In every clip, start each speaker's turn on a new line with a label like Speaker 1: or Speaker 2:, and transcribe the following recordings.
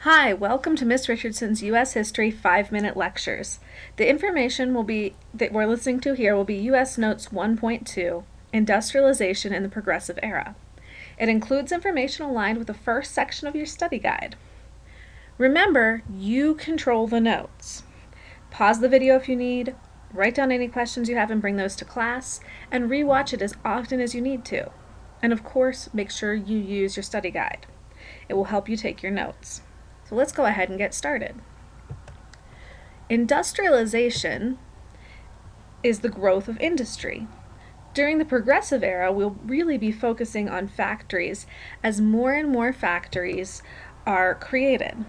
Speaker 1: Hi, welcome to Miss Richardson's U.S. History 5-minute lectures. The information that we're listening to here will be U.S. Notes 1.2, Industrialization in the Progressive Era. It includes information aligned with the first section of your study guide. Remember, you control the notes. Pause the video if you need, write down any questions you have and bring those to class, and re-watch it as often as you need to. And of course, make sure you use your study guide. It will help you take your notes. So let's go ahead and get started. Industrialization is the growth of industry. During the Progressive Era, we'll really be focusing on factories as more and more factories are created.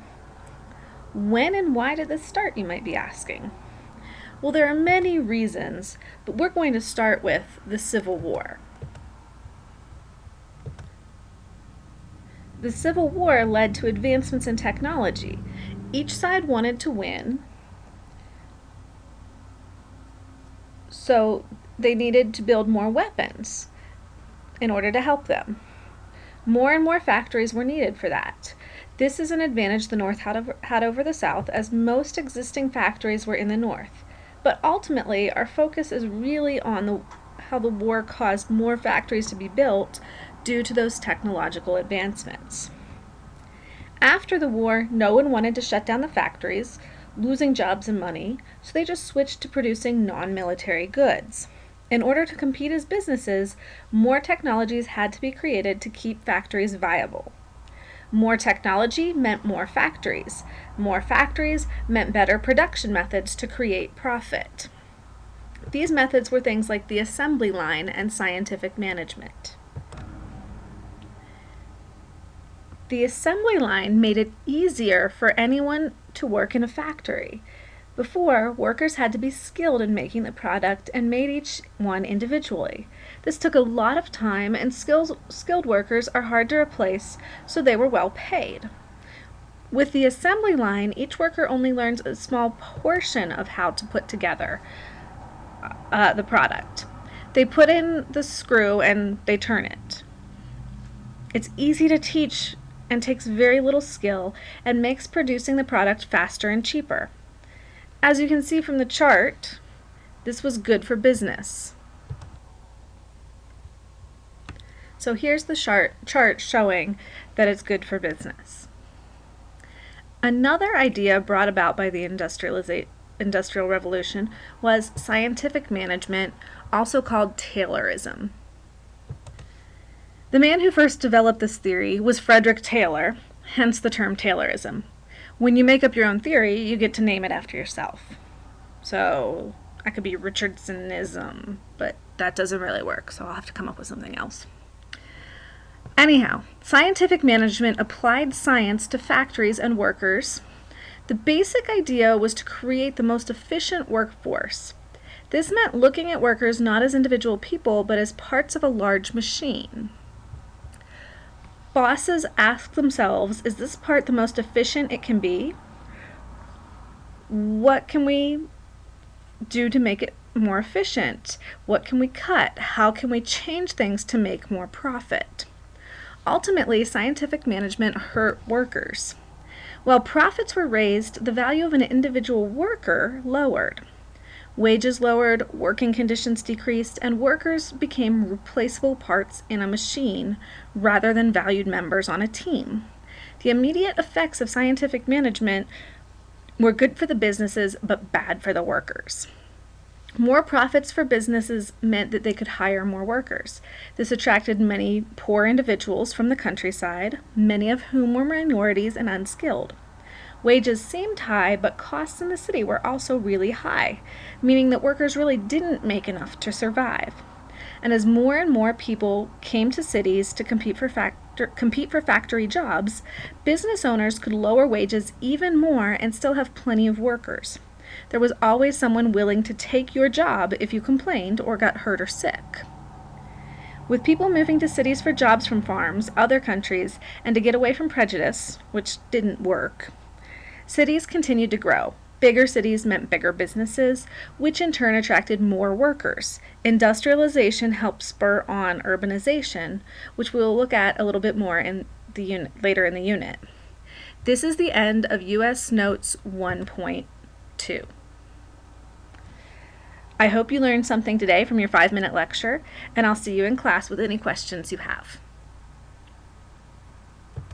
Speaker 1: When and why did this start, you might be asking? Well, there are many reasons, but we're going to start with the Civil War. The Civil War led to advancements in technology. Each side wanted to win, so they needed to build more weapons in order to help them. More and more factories were needed for that. This is an advantage the North had over the South, as most existing factories were in the North. But ultimately, our focus is really on how the war caused more factories to be built due to those technological advancements. After the war, no one wanted to shut down the factories, losing jobs and money, so they just switched to producing non-military goods. In order to compete as businesses, more technologies had to be created to keep factories viable. More technology meant more factories. More factories meant better production methods to create profit. These methods were things like the assembly line and scientific management. The assembly line made it easier for anyone to work in a factory. Before, workers had to be skilled in making the product and made each one individually. This took a lot of time, and skilled workers are hard to replace, so they were well paid. With the assembly line, each worker only learns a small portion of how to put together the product. They put in the screw and they turn it. It's easy to teach and takes very little skill and makes producing the product faster and cheaper. As you can see from the chart, this was good for business. So here's the chart showing that it's good for business. Another idea brought about by the Industrial Revolution was scientific management, also called Taylorism. The man who first developed this theory was Frederick Taylor, hence the term Taylorism. When you make up your own theory, you get to name it after yourself. So I could be Richardsonism, but that doesn't really work, so I'll have to come up with something else. Anyhow, scientific management applied science to factories and workers. The basic idea was to create the most efficient workforce. This meant looking at workers not as individual people, but as parts of a large machine. Bosses ask themselves, is this part the most efficient it can be? What can we do to make it more efficient? What can we cut? How can we change things to make more profit? Ultimately, scientific management hurt workers. While profits were raised, the value of an individual worker lowered. Wages lowered, working conditions decreased, and workers became replaceable parts in a machine rather than valued members on a team. The immediate effects of scientific management were good for the businesses but bad for the workers. More profits for businesses meant that they could hire more workers. This attracted many poor individuals from the countryside, many of whom were minorities and unskilled. Wages seemed high, but costs in the city were also really high, meaning that workers really didn't make enough to survive. And as more and more people came to cities to compete for factory jobs, business owners could lower wages even more and still have plenty of workers. There was always someone willing to take your job if you complained or got hurt or sick. With people moving to cities for jobs from farms, other countries, and to get away from prejudice, which didn't work, cities continued to grow. Bigger cities meant bigger businesses, which in turn attracted more workers. Industrialization helped spur on urbanization, which we'll look at a little bit more in the later in the unit. This is the end of US Notes 1.2. I hope you learned something today from your 5-minute lecture, and I'll see you in class with any questions you have.